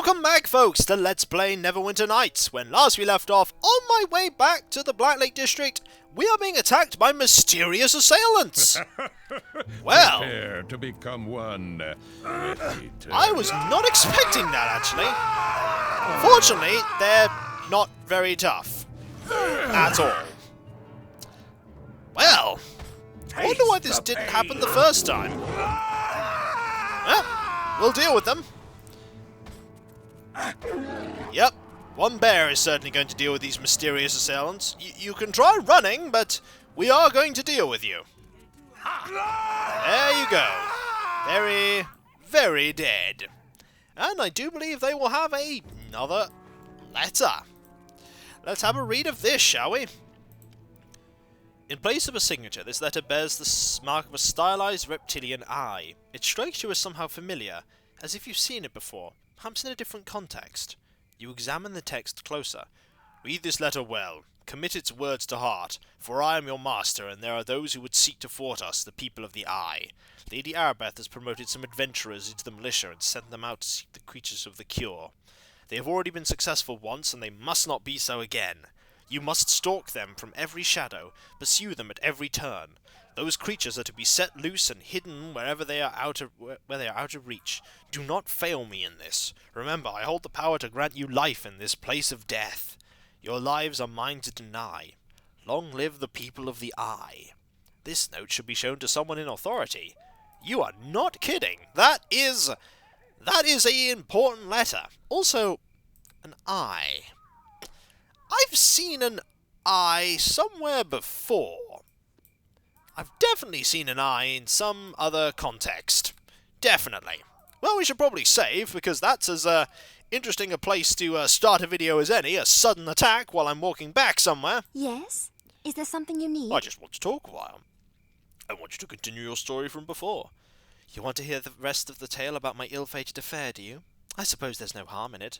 Welcome back, folks, to Let's Play Neverwinter Nights. When last we left off, on my way back to the Black Lake District, we are being attacked by mysterious assailants. Well, prepare to become one. I was not expecting that, actually. Fortunately, they're not very tough. At all. Well, I wonder why this didn't happen the first time. Well, we'll deal with them. Yep, one bear is certainly going to deal with these mysterious assailants. You can try running, but we are going to deal with you. There you go. Very, very dead. And I do believe they will have another letter. Let's have a read of this, shall we? In place of a signature, this letter bears the mark of a stylized reptilian eye. It strikes you as somehow familiar, as if you've seen it before, perhaps in a different context. You examine the text closer. Read this letter well. Commit its words to heart, for I am your master, and there are those who would seek to thwart us, the people of the Eye. Lady Arabeth has promoted some adventurers into the militia and sent them out to seek the creatures of the cure. They have already been successful once, and they must not be so again. You must stalk them from every shadow, pursue them at every turn. Those creatures are to be set loose and hidden wherever they are out of reach. Do not fail me in this. Remember, I hold the power to grant you life in this place of death. Your lives are mine to deny. Long live the people of the Eye. This note should be shown to someone in authority. You are not kidding. That is a important letter. Also, an eye. I've seen an eye somewhere before. I've definitely seen an eye in some other context. Definitely. Well, we should probably save, because that's as interesting a place to start a video as any, a sudden attack while I'm walking back somewhere. Yes? Is there something you need? I just want to talk a while. I want you to continue your story from before. You want to hear the rest of the tale about my ill-fated affair, do you? I suppose there's no harm in it.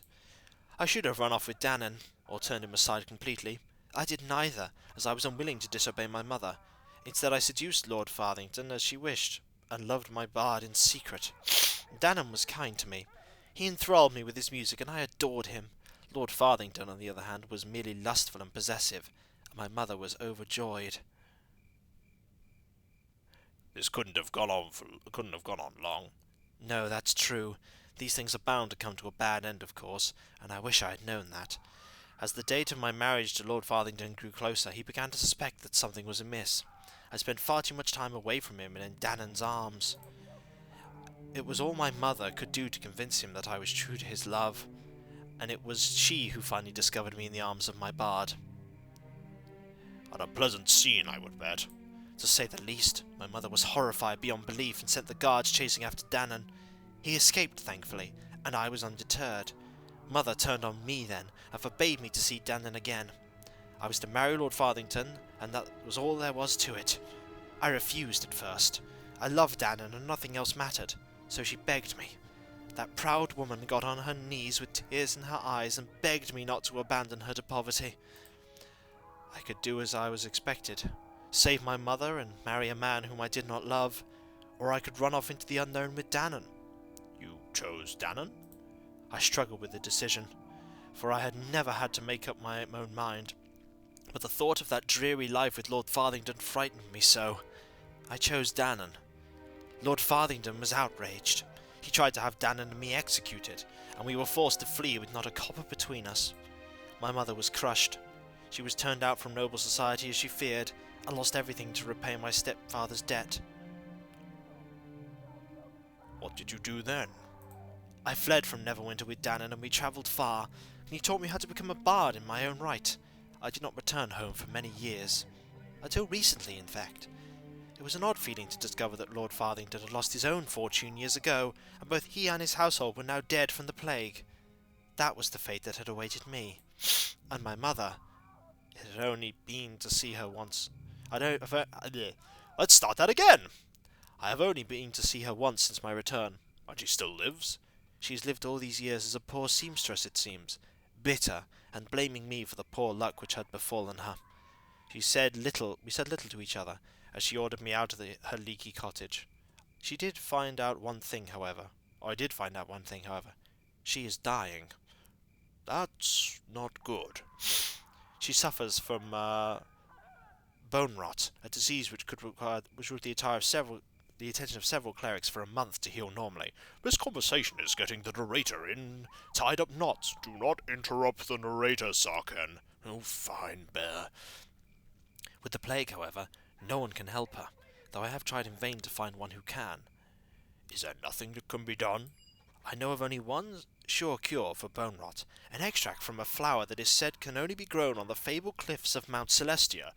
I should have run off with Dannon, or turned him aside completely. I did neither, as I was unwilling to disobey my mother. Instead I seduced Lord Farthington as she wished, and loved my bard in secret. Dannon was kind to me. He enthralled me with his music, and I adored him. Lord Farthington, on the other hand, was merely lustful and possessive, and my mother was overjoyed. This couldn't have gone on long. No, that's true. These things are bound to come to a bad end, of course, and I wish I had known that. As the date of my marriage to Lord Farthington grew closer, he began to suspect that something was amiss. I spent far too much time away from him and in Dannon's arms. It was all my mother could do to convince him that I was true to his love, and it was she who finally discovered me in the arms of my bard. An unpleasant scene, I would bet. To say the least, my mother was horrified beyond belief and sent the guards chasing after Dannon. He escaped, thankfully, and I was undeterred. Mother turned on me then, and forbade me to see Dannon again. I was to marry Lord Farthington, and that was all there was to it. I refused at first. I loved Dannon, and nothing else mattered, so she begged me. That proud woman got on her knees with tears in her eyes and begged me not to abandon her to poverty. I could do as I was expected, save my mother and marry a man whom I did not love, or I could run off into the unknown with Dannon. You chose Dannon? I struggled with the decision, for I had never had to make up my own mind. But the thought of that dreary life with Lord Farthington frightened me so. I chose Dannon. Lord Farthington was outraged. He tried to have Dannon and me executed, and we were forced to flee with not a copper between us. My mother was crushed. She was turned out from noble society as she feared, and lost everything to repay my stepfather's debt. What did you do then? I fled from Neverwinter with Dannon, and we travelled far, and he taught me how to become a bard in my own right. I did not return home for many years. Until recently, in fact. It was an odd feeling to discover that Lord Farthington had lost his own fortune years ago, and both he and his household were now dead from the plague. That was the fate that had awaited me. And my mother. It had only been to see her once. Let's start that again! I have only been to see her once since my return. And she still lives? She has lived all these years as a poor seamstress, it seems, bitter, and blaming me for the poor luck which had befallen her. We said little to each other, as she ordered me out of her leaky cottage. I did find out one thing, however. She is dying. That's not good. She suffers from bone rot, a disease which would require the attention of several clerics for a month to heal normally. This conversation is getting the narrator in tied up knots. Do not interrupt the narrator, sar'ken. Oh, fine, bear. With the plague, however, no one can help her, though I have tried in vain to find one who can. Is there nothing that can be done? I know of only one sure cure for bone rot, an extract from a flower that is said can only be grown on the fabled cliffs of Mount Celestia.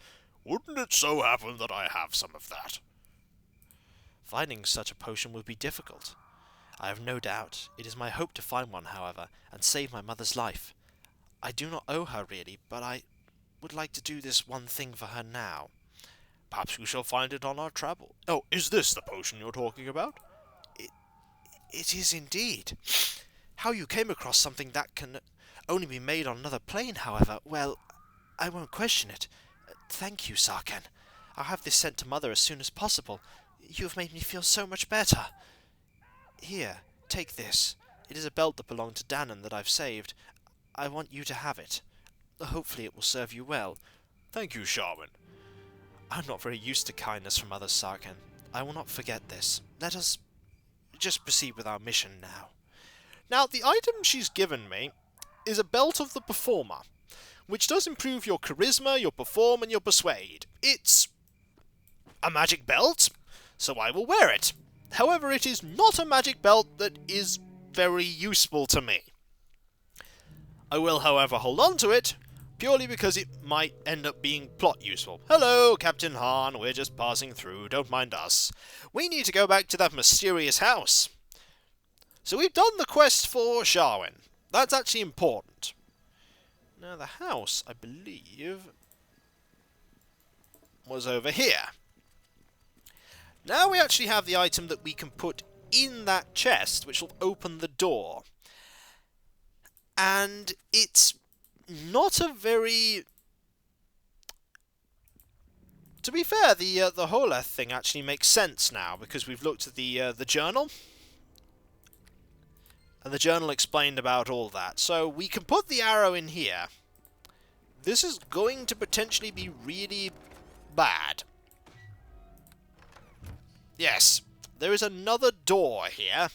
Wouldn't it so happen that I have some of that? Finding such a potion would be difficult. I have no doubt. It is my hope to find one, however, and save my mother's life. I do not owe her, really, but I would like to do this one thing for her now. Perhaps we shall find it on our travel. Oh, is this the potion you're talking about? It is indeed. How you came across something that can only be made on another plane, however, well, I won't question it. Thank you, sar'ken. I'll have this sent to Mother as soon as possible. You have made me feel so much better. Here, take this. It is a belt that belonged to Dannon that I've saved. I want you to have it. Hopefully it will serve you well. Thank you, Shaman. I'm not very used to kindness from others, sar'ken. I will not forget this. Let us just proceed with our mission now. Now, the item she's given me is a belt of the performer, which does improve your charisma, your perform, and your persuade. It's a magic belt, so I will wear it. However, it is not a magic belt that is very useful to me. I will, however, hold on to it, purely because it might end up being plot useful. Hello, Captain Hahn, we're just passing through, don't mind us. We need to go back to that mysterious house. So we've done the quest for Sharwin. That's actually important. Now the house, I believe, was over here. Now we actually have the item that we can put in that chest, which will open the door. And it's not a very... To be fair, the Holeth thing actually makes sense now, because we've looked at the journal. And the journal explained about all that. So we can put the arrow in here. This is going to potentially be really bad. Yes, there is another door here.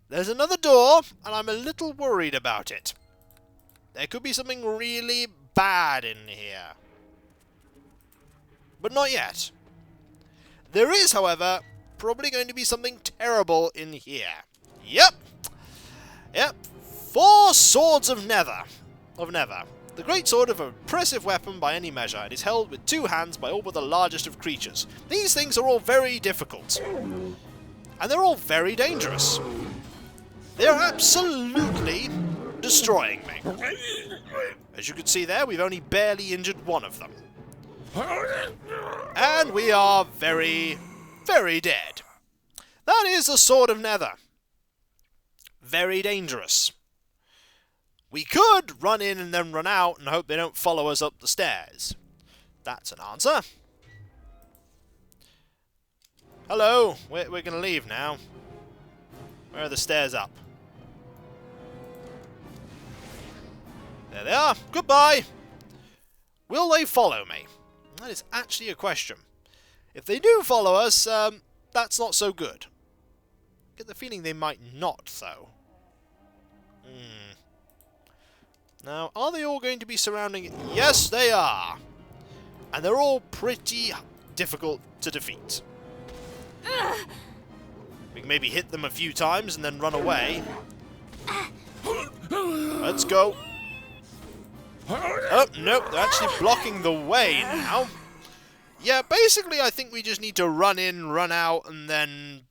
There's another door, and I'm a little worried about it. There could be something really bad in here. But not yet. There is, however, probably going to be something terrible in here. Yep. 4 swords of Nether. The great sword of an impressive weapon by any measure. It is held with 2 hands by all but the largest of creatures. These things are all very difficult. And they're all very dangerous. They're absolutely destroying me. As you can see there, we've only barely injured one of them. And we are very, very dead. That is a sword of Nether. Very dangerous. We could run in and then run out and hope they don't follow us up the stairs. That's an answer. Hello, we're going to leave now. Where are the stairs up? There they are. Goodbye. Will they follow me? That is actually a question. If they do follow us, that's not so good. I get the feeling they might not, though. Now, are they all going to be surrounding it? Yes, they are. And they're all pretty difficult to defeat. We can maybe hit them a few times and then run away. Let's go. Oh, nope, they're actually blocking the way now. Yeah, basically I think we just need to run in, run out, and then...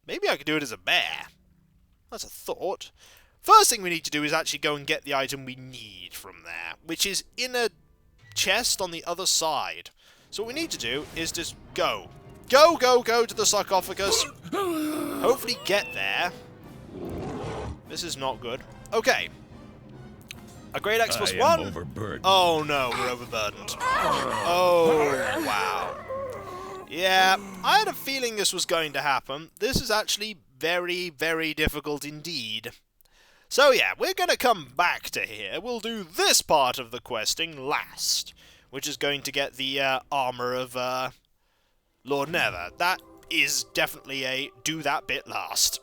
Maybe I could do it as a bear. That's a thought. First thing we need to do is actually go and get the item we need from there, which is in a chest on the other side. So what we need to do is just go. Go to the sarcophagus. Hopefully get there. This is not good. Okay. A great X plus 1. Oh no, we're overburdened. Oh, wow. Yeah, I had a feeling this was going to happen. This is actually very, very difficult indeed. So yeah, we're going to come back to here. We'll do this part of the questing last, which is going to get the armour of Lord Never. That is definitely a do that bit last.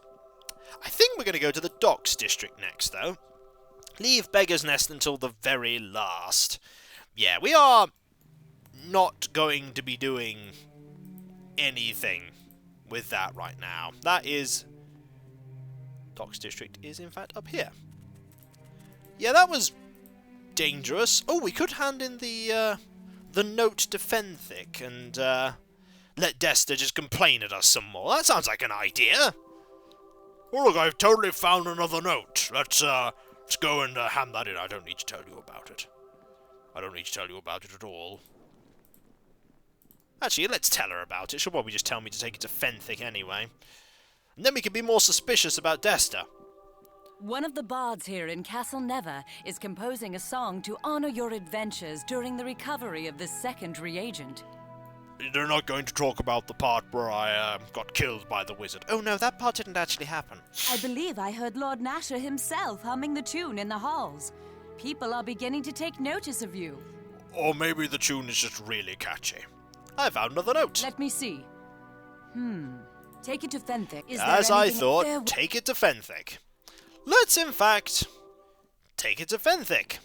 I think we're going to go to the Docks District next, though. Leave Beggar's Nest until the very last. Yeah, we are not going to be doing anything with that right now. That is... Docks District is, in fact, up here. Yeah, that was dangerous. Oh, we could hand in the note to Fenthick and let Desta just complain at us some more. That sounds like an idea. Oh, look, I've totally found another note. Let's go and hand that in. I don't need to tell you about it. I don't need to tell you about it at all. Actually, let's tell her about it. She'll probably just tell me to take it to Fenthick anyway. And then we can be more suspicious about Desta. One of the bards here in Castle Never is composing a song to honor your adventures during the recovery of the second reagent. They're not going to talk about the part where I got killed by the wizard. Oh no, that part didn't actually happen. I believe I heard Lord Nasher himself humming the tune in the halls. People are beginning to take notice of you. Or maybe the tune is just really catchy. I found another note. Let me see. Take it to Fenthick. As I thought, take it to Fenthick. Let's, in fact, take it to Fenthick.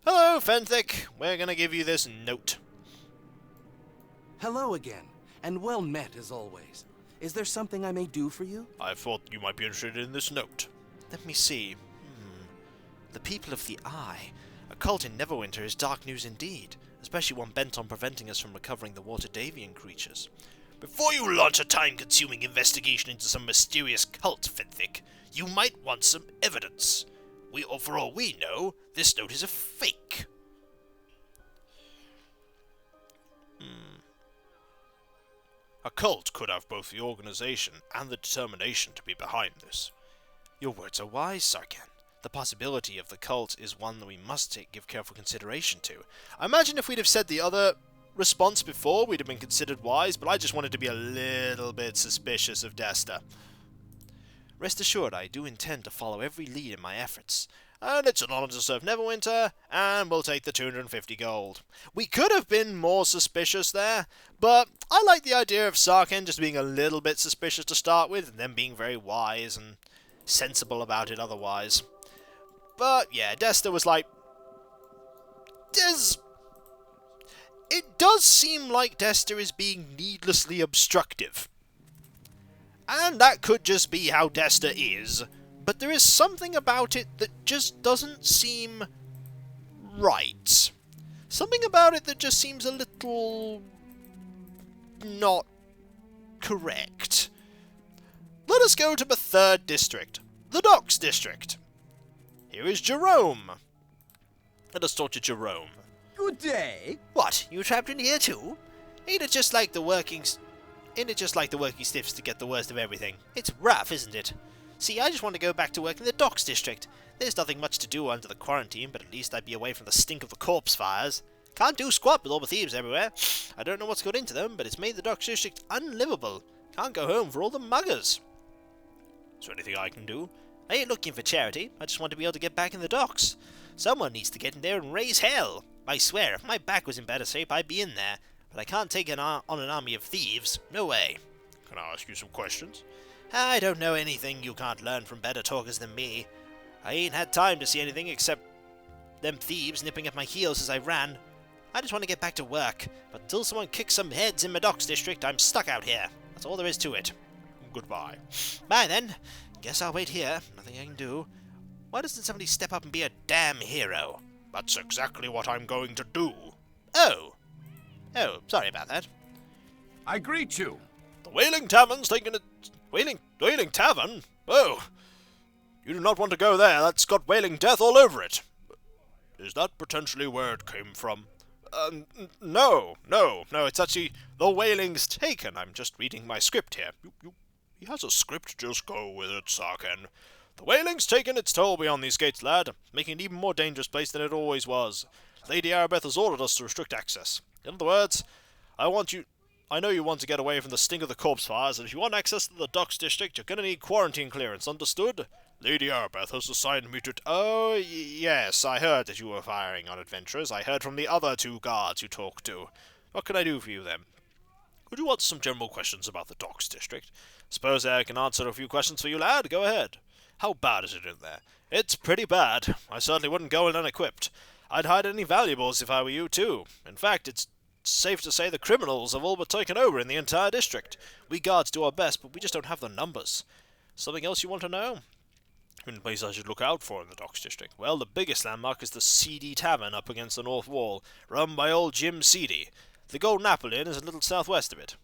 Hello, Fenthick. We're going to give you this note. Hello again, and well met as always. Is there something I may do for you? I thought you might be interested in this note. Let me see. The people of the Eye. A cult in Neverwinter is dark news indeed, especially one bent on preventing us from recovering the Water Davian creatures. Before you launch a time-consuming investigation into some mysterious cult, Fenthick, you might want some evidence. For all we know, this note is a fake. A cult could have both the organization and the determination to be behind this. Your words are wise, sar'ken. The possibility of the cult is one that we must give careful consideration to. I imagine if we'd have said the other response before, we'd have been considered wise, but I just wanted to be a little bit suspicious of Desta. Rest assured, I do intend to follow every lead in my efforts. And it's an honor to serve Neverwinter, and we'll take the 250 gold. We could have been more suspicious there, but I like the idea of sar'ken just being a little bit suspicious to start with, and then being very wise and sensible about it otherwise. But yeah, Desta was like... It does seem like Desta is being needlessly obstructive. And that could just be how Desta is, but there is something about it that just doesn't seem right. Something about it that just seems a little... not correct. Let us go to the third district, the Docks District. Here is Jerome. Let us talk to Jerome. Good day. What, you trapped in here too? Ain't it just like the working stiffs to get the worst of everything? It's rough, isn't it? See, I just want to go back to work in the Docks District. There's nothing much to do under the quarantine, but at least I'd be away from the stink of the corpse fires. Can't do squat with all the thieves everywhere. I don't know what's got into them, but it's made the Docks District unlivable. Can't go home for all the muggers. Is there anything I can do? I ain't looking for charity. I just want to be able to get back in the docks. Someone needs to get in there and raise hell. I swear, if my back was in better shape, I'd be in there. But I can't take on an army of thieves. No way. Can I ask you some questions? I don't know anything you can't learn from better talkers than me. I ain't had time to see anything except them thieves nipping at my heels as I ran. I just want to get back to work, but until someone kicks some heads in my Docks District, I'm stuck out here. That's all there is to it. Goodbye. Bye then. Guess I'll wait here. Nothing I can do. Why doesn't somebody step up and be a damn hero? That's exactly what I'm going to do. Oh. Oh, sorry about that. I greet you. The Wailing Tavern's taken a... Wailing Tavern? Oh. You do not want to go there. That's got wailing death all over it. Is that potentially where it came from? No. It's actually the Wailing's taken. I'm just reading my script here. He has a script. Just go with it, sar'ken. The Wailing's taken its toll beyond these gates, lad, making it an even more dangerous place than it always was. Lady Arabeth has ordered us to restrict access. In other words, I want you I know you want to get away from the stink of the corpse fires, and if you want access to the docks district, you're gonna need quarantine clearance, understood? Lady Arbeth has assigned me to... Oh, yes, I heard that you were firing on adventurers. I heard from the other 2 guards you talked to. What can I do for you, then? Would you want some general questions about the docks district? Suppose I can answer a few questions for you, lad. Go ahead. How bad is it in there? It's pretty bad. I certainly wouldn't go in unequipped. I'd hide any valuables if I were you, too. In fact, it's safe to say the criminals have all but taken over in the entire district. We guards do our best, but we just don't have the numbers. Something else you want to know? Any place I should look out for in the docks district? Well, the biggest landmark is the Seedy Tavern up against the north wall, run by old Jim Seedy. The Golden Apple Inn is a little southwest of it.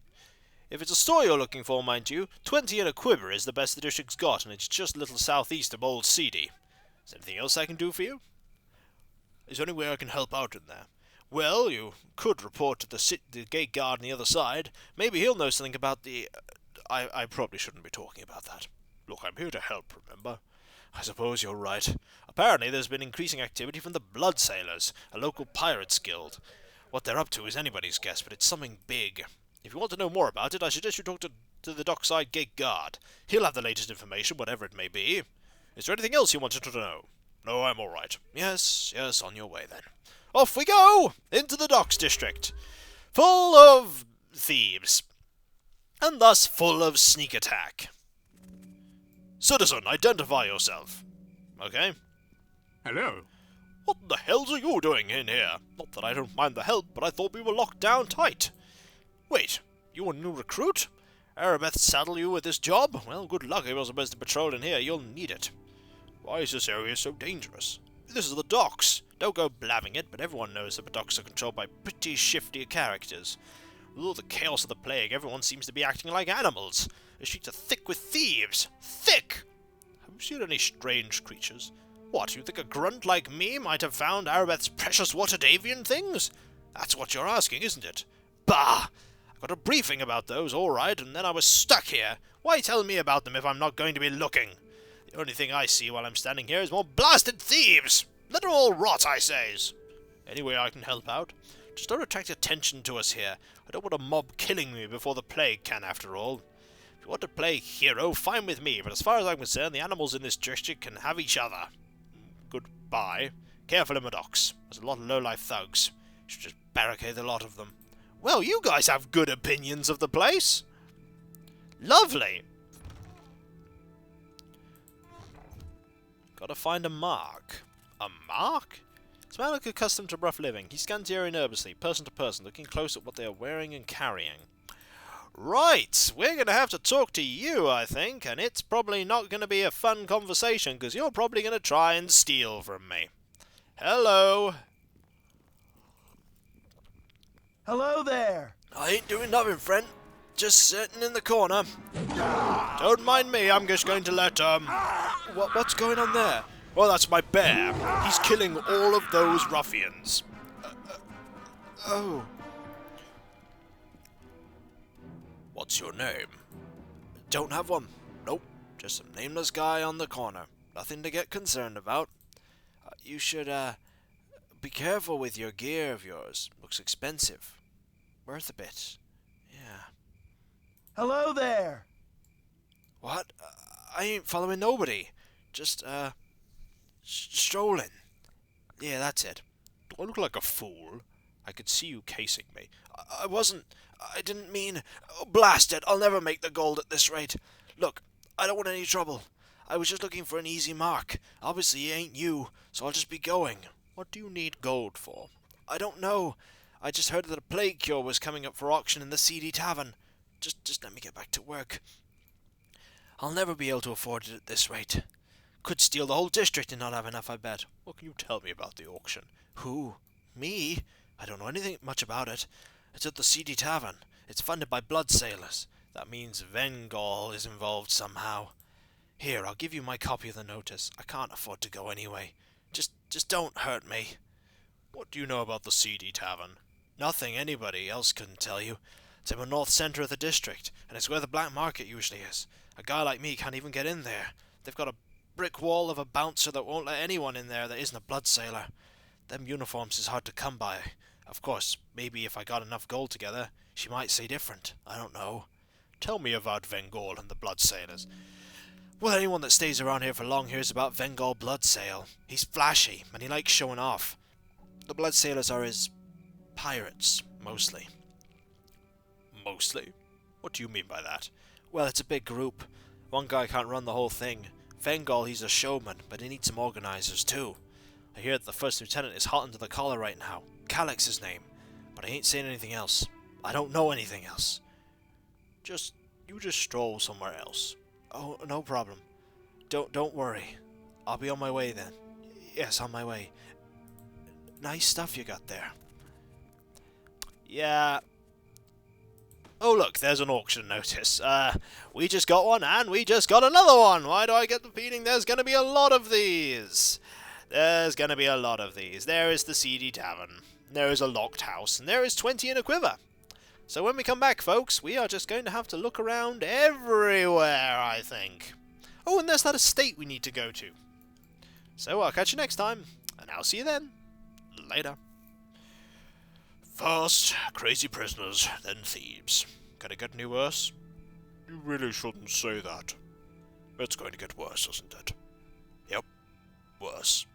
If it's a store you're looking for, mind you, 20 and a quiver is the best the district's got, and it's just a little southeast of old Seedy. Is there anything else I can do for you? Is there any way I can help out in there? Well, you could report to the gate guard on the other side. Maybe he'll know something about the... I probably shouldn't be talking about that. Look, I'm here to help, remember? I suppose you're right. Apparently there's been increasing activity from the Blood Sailors, a local pirates guild. What they're up to is anybody's guess, but it's something big. If you want to know more about it, I suggest you talk to the dockside gate guard. He'll have the latest information, whatever it may be. Is there anything else you wanted to know? No, I'm all right. Yes, on your way then. Off we go! Into the docks district. Full of thieves. And thus full of sneak attack. Citizen, identify yourself. Okay. Hello. What the hell are you doing in here? Not that I don't mind the help, but I thought we were locked down tight. Wait, you a new recruit? Arabeth saddle you with this job? Well, good luck if you're supposed to patrol in here. You'll need it. Why is this area so dangerous? This is the docks. Don't go blabbing it, but everyone knows that the docks are controlled by pretty shifty characters. With all the chaos of the plague, everyone seems to be acting like animals. The streets are thick with thieves. Thick! Have you seen any strange creatures? What, you think a grunt like me might have found Arabeth's precious Waterdavian things? That's what you're asking, isn't it? Bah! I got a briefing about those, all right, and then I was stuck here. Why tell me about them if I'm not going to be looking? The only thing I see while I'm standing here is more blasted thieves! Let them all rot, I says. Any way I can help out? Just don't attract attention to us here. I don't want a mob killing me before the plague can, after all. If you want to play hero, fine with me, but as far as I'm concerned, the animals in this district can have each other. Goodbye. Careful in the docks. There's a lot of low-life thugs. You should just barricade the lot of them. Well, you guys have good opinions of the place. Lovely. Gotta find a mark. A mark? This man looked accustomed to rough living. He scans the area nervously, person to person, looking close at what they are wearing and carrying. Right, we're going to have to talk to you, I think, and it's probably not going to be a fun conversation, because you're probably going to try and steal from me. Hello. Hello there! I ain't doing nothing, friend. Just sitting in the corner. Don't mind me, I'm just going to let, what's going on there? Well, that's my bear. He's killing all of those ruffians. Oh. What's your name? Don't have one. Nope. Just some nameless guy on the corner. Nothing to get concerned about. You should, be careful with your gear of yours. Looks expensive. Worth a bit. Yeah. Hello there! What? I ain't following nobody. Just, strolling. Yeah, that's it. Do I look like a fool? I could see you casing me. I wasn't... I didn't mean... Oh, blast it! I'll never make the gold at this rate. Look, I don't want any trouble. I was just looking for an easy mark. Obviously, it ain't you, so I'll just be going. What do you need gold for? I don't know. I just heard that a plague cure was coming up for auction in the Seedy Tavern. Just let me get back to work. I'll never be able to afford it at this rate. Could steal the whole district and not have enough, I bet. What can you tell me about the auction? Who? Me? I don't know anything much about it. It's at the Seedy Tavern. It's funded by blood sailors. That means Vengal is involved somehow. Here, I'll give you my copy of the notice. I can't afford to go anyway. Just don't hurt me. What do you know about the Seedy Tavern? Nothing anybody else couldn't tell you. It's in the north center of the district, and it's where the black market usually is. A guy like me can't even get in there. They've got a brick wall of a bouncer that won't let anyone in there that isn't a blood sailor. Them uniforms is hard to come by. Of course, maybe if I got enough gold together, She might say different. I don't know. Tell me about Vengol and the Blood Sailors. Well, anyone that stays around here for long hears about Vengol Bloodsail. He's flashy, and he likes showing off. The Blood Sailors are his pirates, mostly. Mostly? What do you mean by that? Well, it's a big group. One guy can't run the whole thing. Vengol, he's a showman, but he needs some organizers too. I hear that the first lieutenant is hot under the collar right now. Calyx's his name. But I ain't saying anything else. I don't know anything else. You just stroll somewhere else. Oh, no problem. Don't worry. I'll be on my way then. Yes, on my way. Nice stuff you got there. Yeah. Oh look, there's an auction notice. We just got one and we just got another one. Why do I get the feeling there's gonna be a lot of these? There's gonna be a lot of these. There is the seedy tavern. There is a locked house. And there is 20 in a quiver. So when we come back, folks, we are just going to have to look around everywhere, I think. Oh, and there's that estate we need to go to. So I'll catch you next time, and I'll see you then. Later. First, crazy prisoners, then thieves. Gonna get any worse? You really shouldn't say that. It's going to get worse, isn't it? Yep, worse.